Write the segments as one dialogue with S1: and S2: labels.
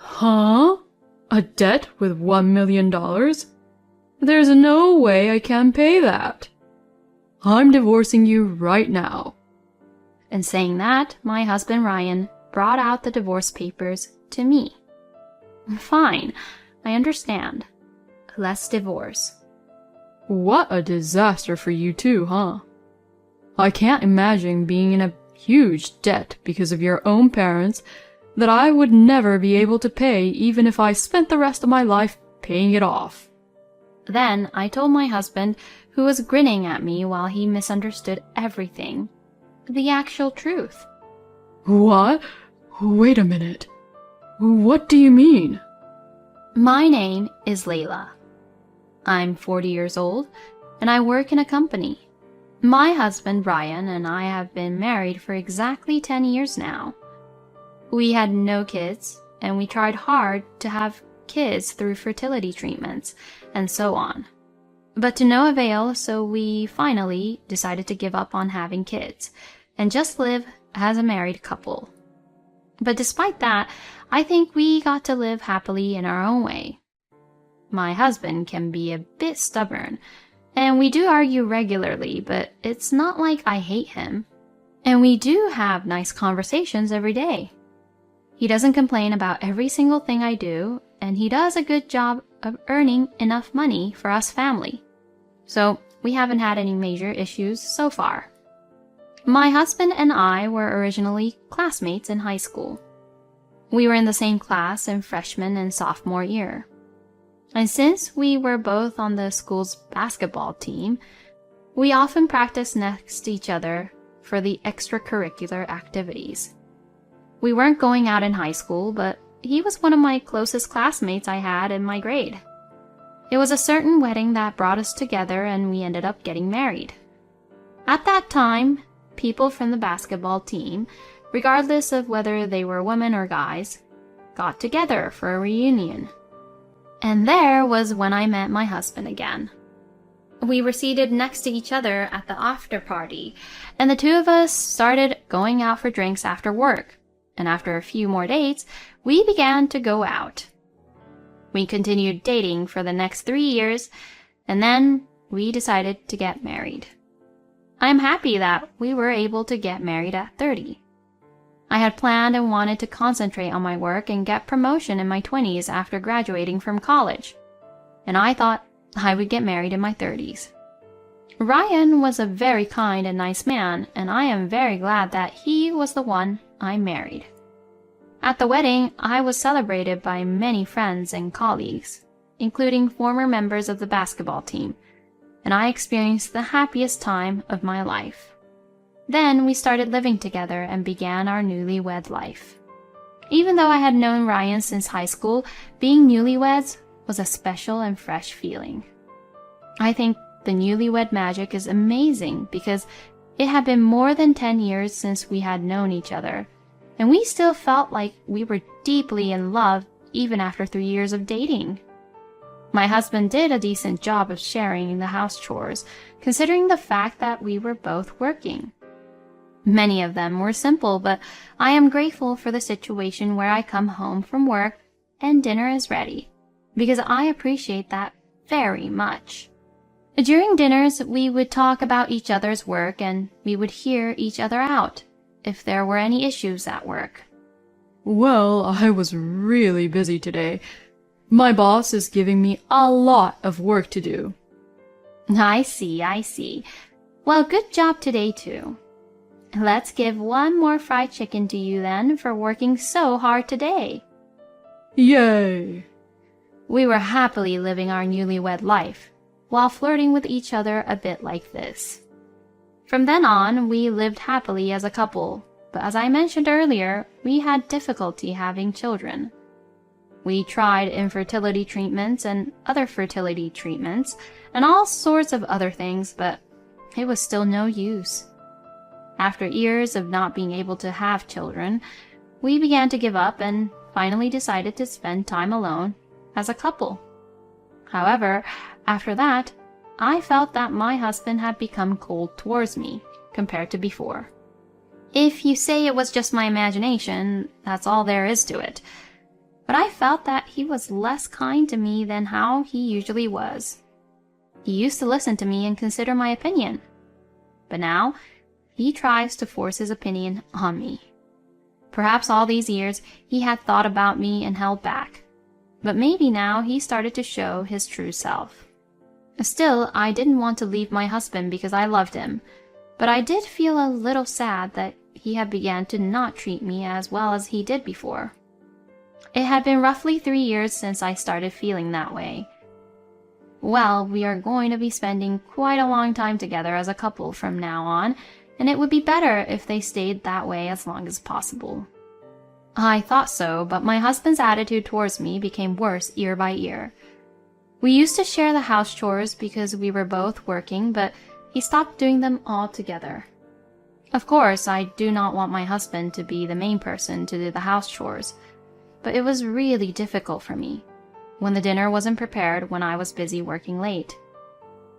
S1: Huh? A debt with $1 million? There's no way I can pay that. I'm divorcing you right now.
S2: And saying that, my husband Ryan brought out the divorce papers to me. Fine, I understand. Let's divorce.
S1: What a disaster for you too, huh? I can't imagine being in a huge debt because of your own parents that I would never be able to pay even if I spent the rest of my life paying it off.
S2: Then I told my husband, who was grinning at me while he misunderstood everything, the actual truth.
S1: What? Wait a minute. What do you mean?
S2: My name is Layla. I'm 40 years old, and I work in a company. My husband, Ryan, and I have been married for exactly 10 years now. We had no kids, and we tried hard to have kids through fertility treatments, and so on. But to no avail, so we finally decided to give up on having kids, and just live as a married couple. But despite that, I think we got to live happily in our own way. My husband can be a bit stubborn, and we do argue regularly, but it's not like I hate him. And we do have nice conversations every day. He doesn't complain about every single thing I do, and he does a good job of earning enough money for us family. So we haven't had any major issues so far. My husband and I were originally classmates in high school. We were in the same class in freshman and sophomore year. And since we were both on the school's basketball team, we often practiced next to each other for the extracurricular activities. We weren't going out in high school, but he was one of my closest classmates I had in my grade. It was a certain wedding that brought us together, and we ended up getting married. At that time, people from the basketball team, regardless of whether they were women or guys, got together for a reunion. And there was when I met my husband again. We were seated next to each other at the after party, and the two of us started going out for drinks after work. And after a few more dates, we began to go out. We continued dating for the next 3 years, and then we decided to get married. I'm happy that we were able to get married at 30. I had planned and wanted to concentrate on my work and get promotion in my 20s after graduating from college. And I thought I would get married in my 30s. Ryan was a very kind and nice man, and I am very glad that he was the one I married. At the wedding, I was celebrated by many friends and colleagues, including former members of the basketball team, and I experienced the happiest time of my life. Then we started living together and began our newlywed life. Even though I had known Ryan since high school, being newlyweds was a special and fresh feeling. I think the newlywed magic is amazing because it had been more than 10 years since we had known each other, and we still felt like we were deeply in love even after 3 years of dating. My husband did a decent job of sharing the house chores, considering the fact that we were both working. Many of them were simple, but I am grateful for the situation where I come home from work and dinner is ready, because I appreciate that very much. During dinners, we would talk about each other's work and we would hear each other out if there were any issues at work.
S1: Well, I was really busy today. My boss is giving me a lot of work to do.
S2: I see. Well, good job today too. Let's give one more fried chicken to you then for working so hard today.
S1: Yay!
S2: We were happily living our newlywed life, while flirting with each other a bit like this. From then on, we lived happily as a couple, but as I mentioned earlier, we had difficulty having children. We tried infertility treatments and other fertility treatments, and all sorts of other things, but it was still no use. After years of not being able to have children, we began to give up and finally decided to spend time alone as a couple. However, after that, I felt that my husband had become cold towards me compared to before. If you say it was just my imagination, that's all there is to it. but I felt that he was less kind to me than how he usually was. He used to listen to me and consider my opinion, but now he tries to force his opinion on me. Perhaps all these years he had thought about me and held back, but maybe now he started to show his true self. Still, I didn't want to leave my husband because I loved him, but I did feel a little sad that he had begun to not treat me as well as he did before. It had been roughly 3 years since I started feeling that way. Well, we are going to be spending quite a long time together as a couple from now on, and it would be better if they stayed that way as long as possible. I thought so, but my husband's attitude towards me became worse year by year. We used to share the house chores because we were both working, but he stopped doing them altogether. Of course, I do not want my husband to be the main person to do the house chores, but it was really difficult for me when the dinner wasn't prepared when I was busy working late.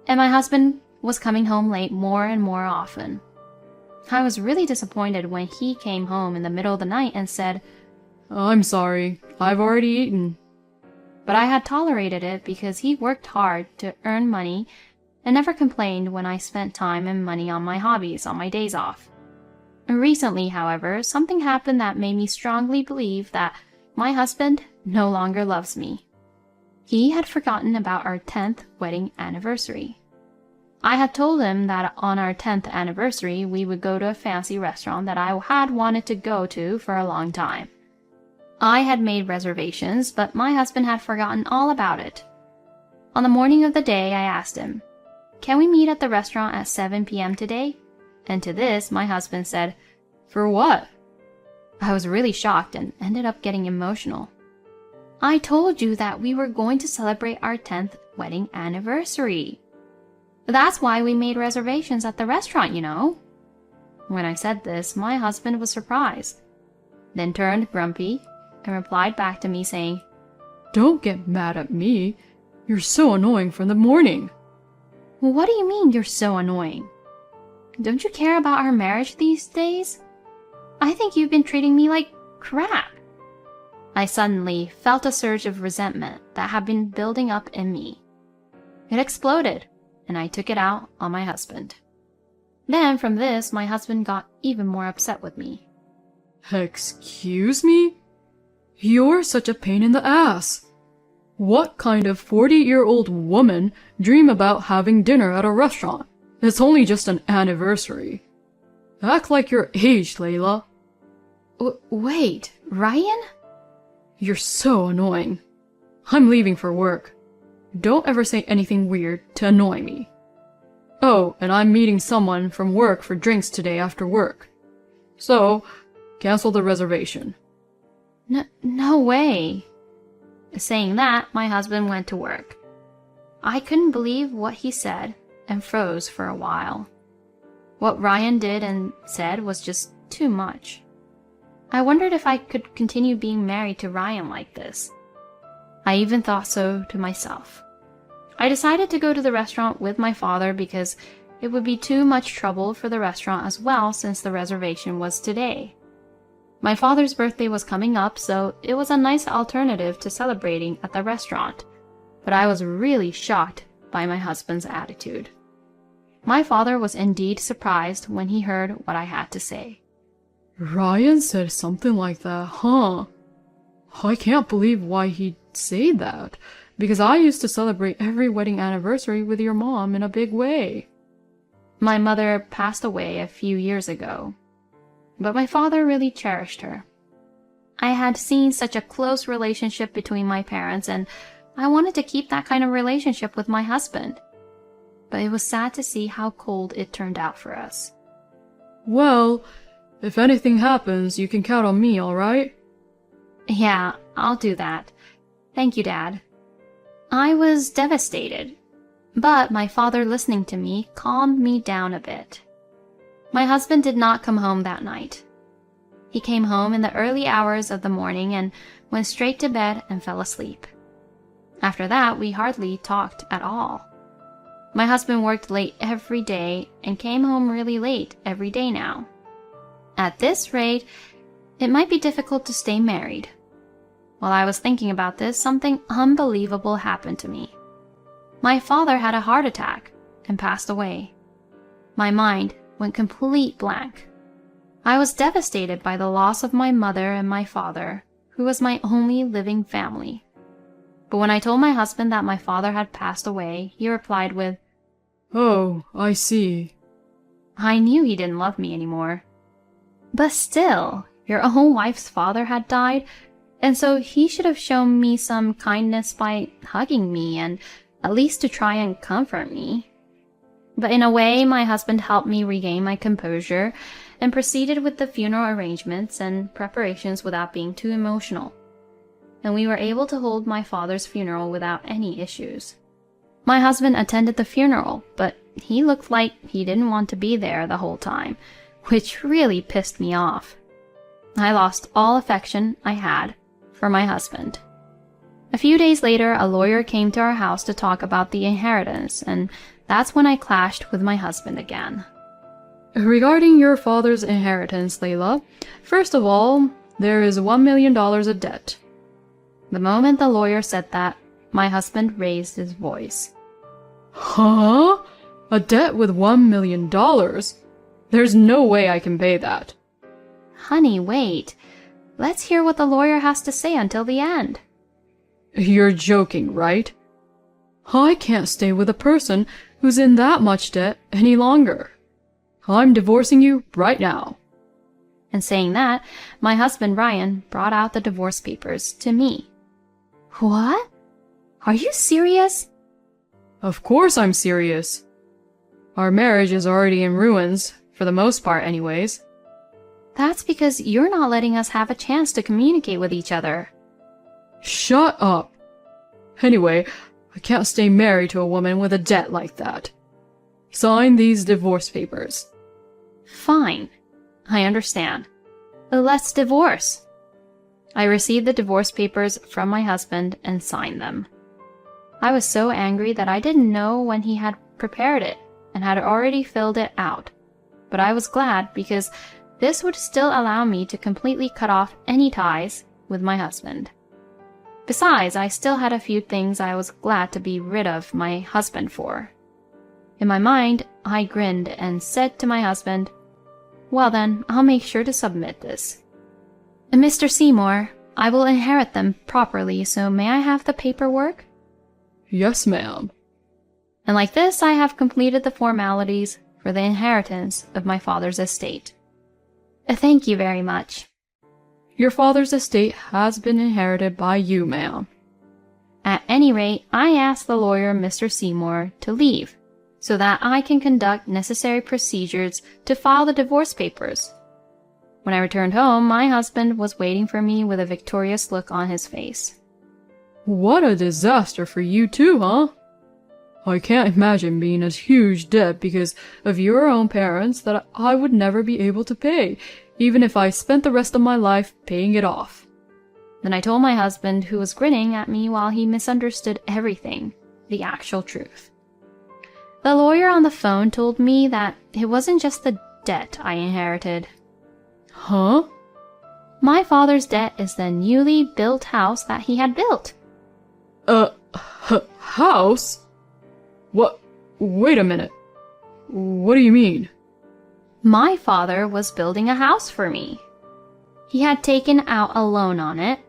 S2: And my husband was coming home late more and more often. I was really disappointed when he came home in the middle of the night and said,
S1: "I'm sorry, I've already eaten."
S2: But I had tolerated it because he worked hard to earn money and never complained when I spent time and money on my hobbies on my days off. Recently, however, something happened that made me strongly believe that my husband no longer loves me. He had forgotten about our 10th wedding anniversary. I had told him that on our 10th anniversary we would go to a fancy restaurant that I had wanted to go to for a long time. I had made reservations, but my husband had forgotten all about it. On the morning of the day, I asked him, "Can we meet at the restaurant at 7 p.m. today?" And to this, my husband said,
S1: "For what?"
S2: I was really shocked and ended up getting emotional. "I told you that we were going to celebrate our 10th wedding anniversary. That's why we made reservations at the restaurant, you know." When I said this, my husband was surprised, then turned grumpy and replied back to me saying,
S1: "Don't get mad at me. You're so annoying from the morning."
S2: "What do you mean you're so annoying? Don't you care about our marriage these days? I think you've been treating me like crap." I suddenly felt a surge of resentment that had been building up in me. It exploded, and I took it out on my husband. Then from this, my husband got even more upset with me.
S1: "Excuse me? You're such a pain in the ass. What kind of 40-year-old woman dream about having dinner at a restaurant? It's only just an anniversary. Act like you're aged, Layla."
S2: Wait, Ryan?
S1: "You're so annoying. I'm leaving for work. Don't ever say anything weird to annoy me. Oh, and I'm meeting someone from work for drinks today after work. So, cancel the reservation."
S2: No way. Saying that, my husband went to work. I couldn't believe what he said and froze for a while. What Ryan did and said was just too much. I wondered if I could continue being married to Ryan like this. I even thought so to myself. I decided to go to the restaurant with my father because it would be too much trouble for the restaurant as well since the reservation was today. My father's birthday was coming up, so it was a nice alternative to celebrating at the restaurant, but I was really shocked by my husband's attitude. My father was indeed surprised when he heard what I had to say.
S1: "Ryan said something like that, huh? I can't believe why he'd say that, because I used to celebrate every wedding anniversary with your mom in a big way." My mother passed away a few years ago, but my father really cherished her. I had seen such a close relationship between my parents, and I wanted to keep that kind of relationship with my husband. But it was sad to see how cold it turned out for us. "Well, if anything happens, you can count on me, all right?" "Yeah, I'll do that. Thank you, Dad." I was devastated, but my father listening to me calmed me down a bit. My husband did not come home that night. He came home in the early hours of the morning and went straight to bed and fell asleep. After that, we hardly talked at all. My husband worked late every day and came home really late every day now. At this rate, it might be difficult to stay married.
S2: While I was thinking about this, something unbelievable happened to me. My father had a heart attack and passed away. My mind went complete blank. I was devastated by the loss of my mother and my father, who was my only living family. But when I told my husband that my father had passed away, he replied with,
S1: "Oh, I see."
S2: I knew he didn't love me anymore. But still, your own wife's father had died, and so he should have shown me some kindness by hugging me and at least to try and comfort me. But in a way, my husband helped me regain my composure and proceeded with the funeral arrangements and preparations without being too emotional. And we were able to hold my father's funeral without any issues. My husband attended the funeral, but he looked like he didn't want to be there the whole time, which really pissed me off. I lost all affection I had for my husband. A few days later, a lawyer came to our house to talk about the inheritance, and that's when I clashed with my husband again.
S1: Regarding your father's inheritance, Layla, first of all, there is $1 million of debt.
S2: The moment the lawyer said that, my husband raised his voice.
S1: Huh? A debt with $1 million? There's no way I can pay that.
S2: Honey, wait. Let's hear what the lawyer has to say until the end.
S1: You're joking, right? I can't stay with a person who's in that much debt any longer. I'm divorcing you right now.
S2: And saying that, my husband Ryan brought out the divorce papers to me. What? Are you serious?
S1: Of course I'm serious. Our marriage is already in ruins, for the most part anyways.
S2: That's because you're not letting us have a chance to communicate with each other.
S1: Shut up. Anyway, I can't stay married to a woman with a debt like that. Sign these divorce papers.
S2: Fine. I understand. Let's divorce. I received the divorce papers from my husband and signed them. I was so angry that I didn't know when he had prepared it and had already filled it out. But I was glad because this would still allow me to completely cut off any ties with my husband. Besides, I still had a few things I was glad to be rid of my husband for. In my mind, I grinned and said to my husband, "Well then, I'll make sure to submit this. Mr. Seymour, I will inherit them properly, so may I have the paperwork?"
S1: Yes, ma'am.
S2: And like this, I have completed the formalities for the inheritance of my father's estate. Thank you very much.
S1: Your father's estate has been inherited by you, ma'am.
S2: At any rate, I asked the lawyer, Mr. Seymour, to leave, so that I can conduct necessary procedures to file the divorce papers. When I returned home, my husband was waiting for me with a victorious look on his face.
S1: What a disaster for you too, huh? I can't imagine being in a huge debt because of your own parents that I would never be able to pay, even if I spent the rest of my life paying it off.
S2: Then I told my husband, who was grinning at me while he misunderstood everything, the actual truth. The lawyer on the phone told me that it wasn't just the debt I inherited.
S1: Huh?
S2: My father's debt is the newly built house that he had built.
S1: House? What? Wait a minute. What do you mean?
S2: My father was building a house for me. He had taken out a loan on it,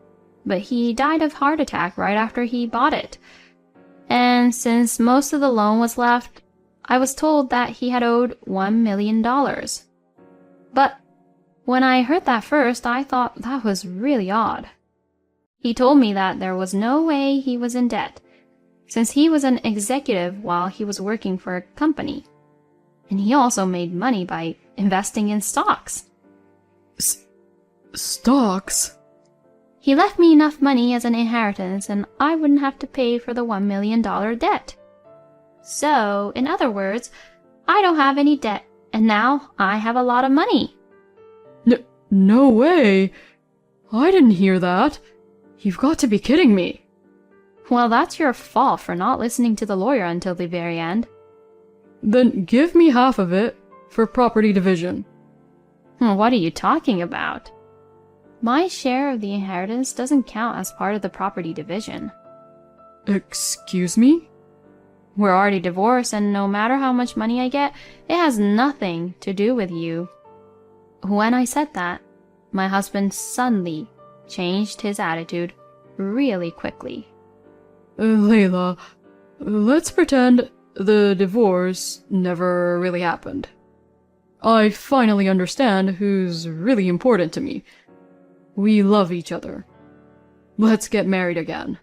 S2: but he died of heart attack right after he bought it. And since most of the loan was left, I was told that he had owed $1 million. But when I heard that first, I thought that was really odd. He told me that there was no way he was in debt, since he was an executive while he was working for a company. And he also made money by investing in stocks.
S1: Stocks?
S2: He left me enough money as an inheritance, and I wouldn't have to pay for the $1 million debt. So, in other words, I don't have any debt, and now I have a lot of money.
S1: No way! I didn't hear that. You've got to be kidding me.
S2: Well, that's your fault for not listening to the lawyer until the very end.
S1: Then give me half of it for property division.
S2: What are you talking about? My share of the inheritance doesn't count as part of the property division.
S1: Excuse me?
S2: We're already divorced, and no matter how much money I get, it has nothing to do with you. When I said that, my husband suddenly changed his attitude really quickly.
S1: Layla, let's pretend the divorce never really happened. I finally understand who's really important to me. We love each other. Let's get married again.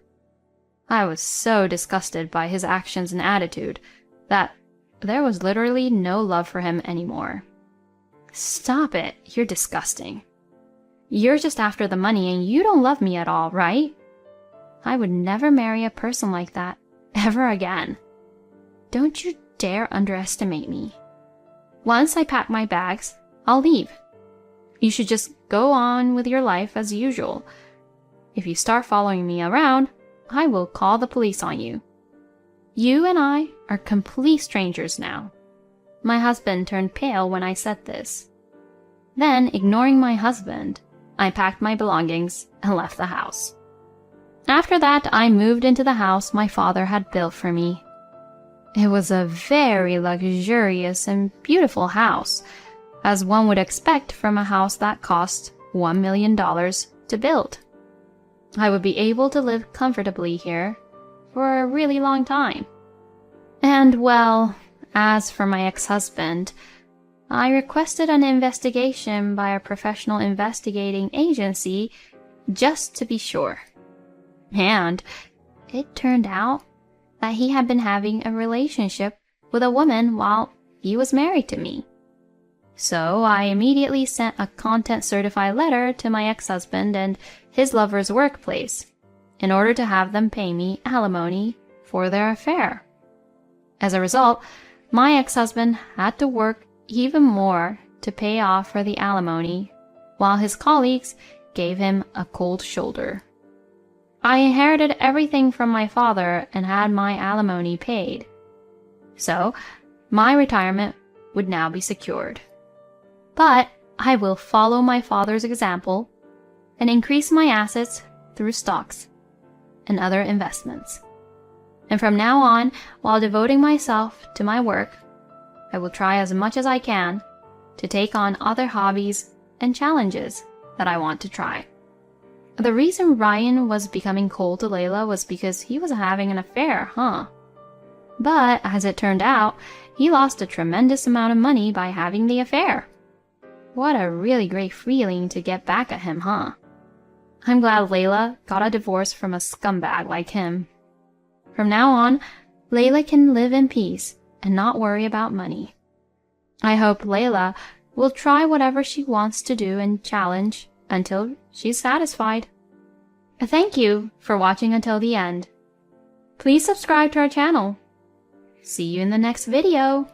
S2: I was so disgusted by his actions and attitude that there was literally no love for him anymore. Stop it, you're disgusting. You're just after the money and you don't love me at all, right? I would never marry a person like that, ever again. Don't you dare underestimate me. Once I pack my bags, I'll leave. You should just go on with your life as usual. If you start following me around, I will call the police on you. You and I are complete strangers now. My husband turned pale when I said this. Then, ignoring my husband, I packed my belongings and left the house. After that, I moved into the house my father had built for me. It was a very luxurious and beautiful house, as one would expect from a house that cost $1 million to build. I would be able to live comfortably here for a really long time. And well, as for my ex-husband, I requested an investigation by a professional investigating agency just to be sure. And it turned out that he had been having a relationship with a woman while he was married to me. So I immediately sent a content-certified letter to my ex-husband and his lover's workplace in order to have them pay me alimony for their affair. As a result, my ex-husband had to work even more to pay off for the alimony, while his colleagues gave him a cold shoulder. I inherited everything from my father and had my alimony paid. So, my retirement would now be secured. But I will follow my father's example and increase my assets through stocks and other investments. And from now on, while devoting myself to my work, I will try as much as I can to take on other hobbies and challenges that I want to try. The reason Ryan was becoming cold to Layla was because he was having an affair, huh? But as it turned out, he lost a tremendous amount of money by having the affair. What a really great feeling to get back at him, huh? I'm glad Layla got a divorce from a scumbag like him. From now on, Layla can live in peace and not worry about money. I hope Layla will try whatever she wants to do and challenge until she's satisfied. Thank you for watching until the end. Please subscribe to our channel. See you in the next video.